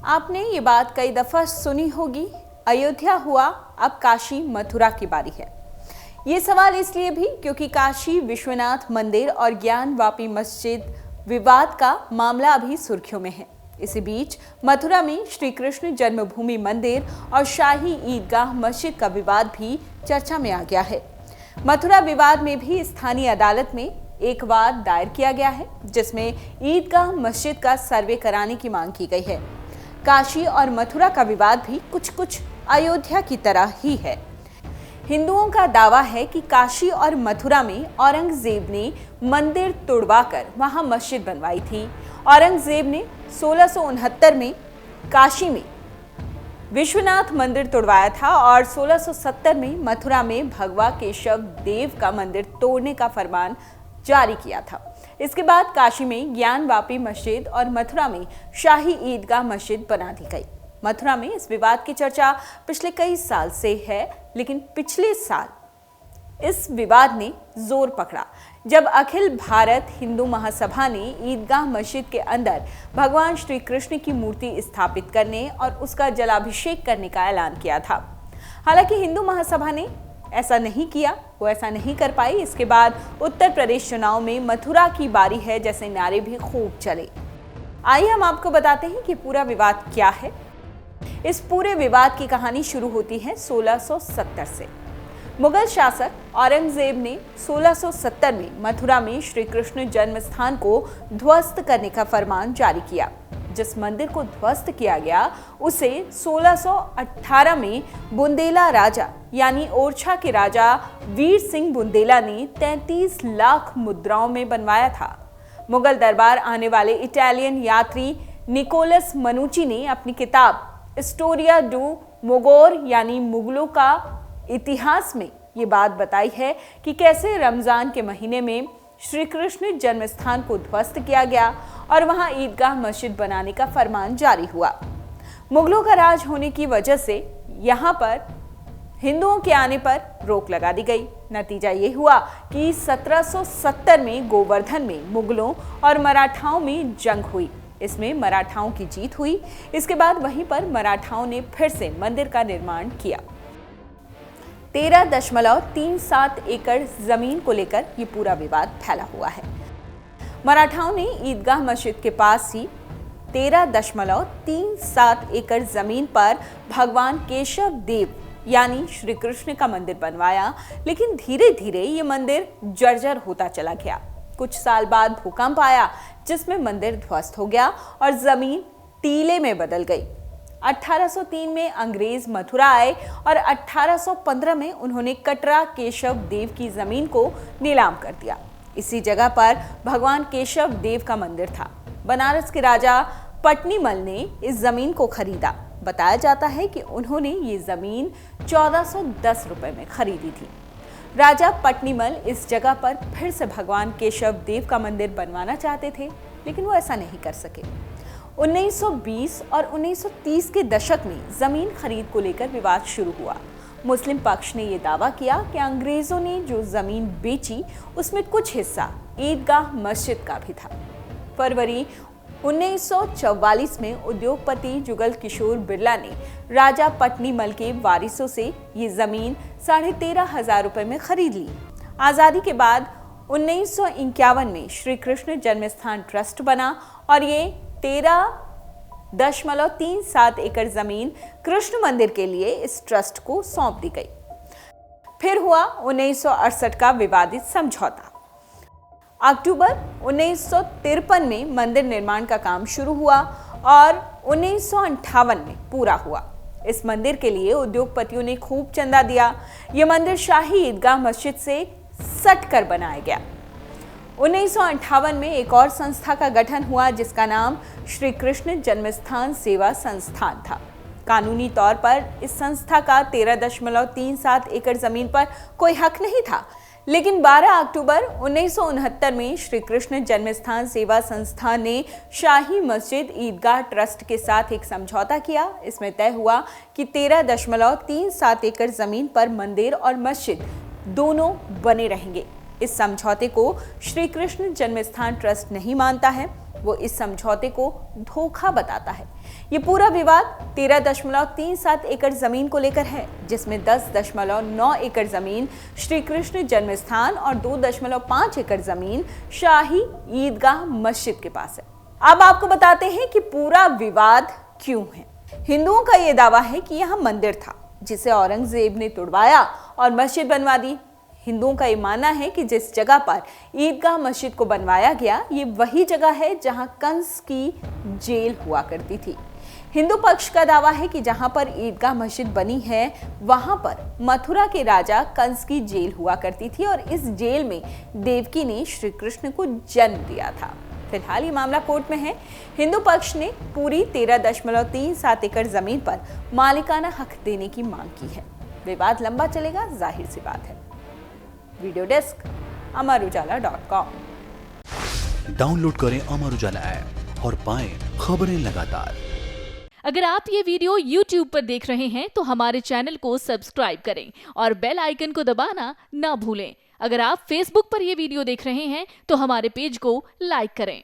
आपने ये बात कई दफ़ा सुनी होगी, अयोध्या हुआ, अब काशी मथुरा की बारी है। ये सवाल इसलिए भी क्योंकि काशी विश्वनाथ मंदिर और ज्ञान वापी मस्जिद विवाद का मामला अभी सुर्खियों में है। इसी बीच मथुरा में श्री कृष्ण जन्मभूमि मंदिर और शाही ईदगाह मस्जिद का विवाद भी चर्चा में आ गया है। मथुरा विवाद में भी स्थानीय अदालत में एक वाद दायर किया गया है, जिसमें ईदगाह मस्जिद का सर्वे कराने की मांग की गई है। काशी और मथुरा का विवाद भी कुछ अयोध्या की तरह ही है। हिंदुओं का दावा है कि काशी और मथुरा में औरंगजेब ने मंदिर तुड़वाकर वहां मस्जिद बनवाई थी। औरंगजेब ने 1669 में काशी में विश्वनाथ मंदिर तुड़वाया था और 1670 में मथुरा में भगवा केशव देव का मंदिर तोड़ने का फरमान जारी किया था। इसके बाद काशी में ज्ञान वापी मस्जिद और मथुरा में शाही ईदगाह मस्जिद बना दी गई। मथुरा में इस विवाद की चर्चा पिछले कई साल से है, लेकिन पिछले साल इस विवाद ने जोर पकड़ा जब अखिल भारत हिंदू महासभा ने ईदगाह मस्जिद के अंदर भगवान श्री कृष्ण की मूर्ति स्थापित करने और उसका जलाभिषेक करने का ऐलान किया था। हालांकि हिंदू महासभा ने ऐसा नहीं किया, वो ऐसा नहीं कर पाई। इसके बाद उत्तर प्रदेश चुनाव में मथुरा की बारी है जैसे नारे भी खूब चले। आइए हम आपको बताते हैं कि पूरा विवाद क्या है। इस पूरे विवाद की कहानी शुरू होती है 1670 से। मुगल शासक औरंगजेब ने 1670 में मथुरा में श्री कृष्ण जन्म स्थान को ध्वस्त करने का फरमान जारी किया। जिस मंदिर को ध्वस्त किया गया उसे 1618 में बुंदेला राजा यानी ओरछा के राजा वीर सिंह बुंदेला ने 33 लाख मुद्राओं में बनवाया था। मुगल दरबार आने वाले इटालियन यात्री निकोलस मनुची ने अपनी किताब स्टोरिया डू मोगोर यानी मुगलों का इतिहास में ये बात बताई है कि कैसे रमजान के महीने में श्री कृष्ण जन्म स्थान को ध्वस्त किया गया और वहां ईदगाह मस्जिद बनाने का फरमान जारी हुआ। मुगलों का राज होने की वजह से यहां पर हिंदुओं के आने पर रोक लगा दी गई। नतीजा ये हुआ कि 1770 में गोवर्धन में मुगलों और मराठाओं में जंग हुई। इसमें मराठाओं की जीत हुई। इसके बाद वहीं पर मराठाओं ने फिर से मंदिर का निर्माण किया। 13.37 एकड़ जमीन को लेकर ये पूरा विवाद फैला हुआ है। मराठाओं ने ईदगाह मस्जिद के पास ही 13.37 एकड़ जमीन पर भगवान केशव देव यानी श्री कृष्ण का मंदिर बनवाया, लेकिन धीरे धीरे ये मंदिर जर्जर होता चला गया। कुछ साल बाद भूकंप आया जिसमें मंदिर ध्वस्त हो गया और जमीन टीले में बदल गई। 1803 में अंग्रेज मथुरा आए और 1815 में उन्होंने कटरा केशव देव की जमीन को नीलाम कर दिया। इसी जगह पर भगवान केशव देव का मंदिर था। बनारस के राजा पटनीमल ने इस जमीन को खरीदा। बताया जाता है कि उन्होंने ये जमीन 1410 रुपए में खरीदी थी। राजा पटनीमल इस जगह पर फिर से भगवान केशव देव का मंदिर बनवाना चाहते थे, लेकिन वो ऐसा नहीं कर सके। 1920 और 1930 के दशक में जमीन खरीद को लेकर विवाद शुरू हुआ। मुस्लिम पक्ष ने यह दावा किया कि अंग्रेजों ने जो जमीन बेची उसमें कुछ हिस्सा ईदगाह मस्जिद का भी था। फरवरी 1944 में उद्योगपति जुगल किशोर बिरला ने राजा पटनीमल के वारिसों से ये जमीन 13,500 रुपए में खरीद ली। आजादी के बाद 1951 में श्री कृष्ण जन्मस्थान ट्रस्ट बना और ये 13.37 एकड़ जमीन कृष्ण मंदिर के लिए इस ट्रस्ट को सौंप दी गई। फिर हुआ 1968 का विवादित समझौता। अक्टूबर 1953 में मंदिर निर्माण का काम शुरू हुआ और 1958 में पूरा हुआ। इस मंदिर के लिए उद्योगपतियों ने खूब चंदा दिया। यह मंदिर शाही ईदगाह मस्जिद से सट कर बनाया गया। 1958 में एक और संस्था का गठन हुआ जिसका नाम श्री कृष्ण जन्मस्थान सेवा संस्थान था। कानूनी तौर पर इस संस्था का 13.37 एकड़ जमीन पर कोई हक नहीं था, लेकिन 12 अक्टूबर 1969 में श्री कृष्ण जन्मस्थान सेवा संस्थान ने शाही मस्जिद ईदगाह ट्रस्ट के साथ एक समझौता किया। इसमें तय हुआ कि 13.37 एकड़ जमीन पर मंदिर और मस्जिद दोनों बने रहेंगे। इस समझौते को श्री कृष्ण जन्मस्थान ट्रस्ट नहीं मानता है, वो इस समझौते को धोखा बताता है। ये पूरा विवाद 13.37 एकड़ जमीन को लेकर है, जिसमें 10.9 एकड़ जमीन श्री कृष्ण जन्मस्थान और 2.5 एकड़ जमीन शाही ईदगाह मस्जिद के पास है। अब आपको बताते हैं कि पूरा विवाद क्यों है। हिंदुओं का यह दावा है कि यह मंदिर था जिसे औरंगजेब ने तुड़वाया और मस्जिद बनवा दी। हिंदुओं का ये मानना है कि जिस जगह पर ईदगाह मस्जिद को बनवाया गया, ये वही जगह है जहां कंस की जेल हुआ करती थी। हिंदू पक्ष का दावा है कि जहां पर ईदगाह मस्जिद बनी है, वहां पर मथुरा के राजा कंस की जेल हुआ करती थी और इस जेल में देवकी ने श्री कृष्ण को जन्म दिया था। फिलहाल ये मामला कोर्ट में है। हिंदू पक्ष ने पूरी 13.37 एकड़ जमीन पर मालिकाना हक देने की मांग की है। विवाद लंबा चलेगा, जाहिर सी बात है। Video desk amarujala.com। डाउनलोड करें अमर उजाला ऐप और पाएं खबरें लगातार। अगर आप ये वीडियो YouTube पर देख रहे हैं तो हमारे चैनल को सब्सक्राइब करें और बेल आइकन को दबाना ना भूलें। अगर आप Facebook पर यह वीडियो देख रहे हैं तो हमारे पेज को लाइक करें।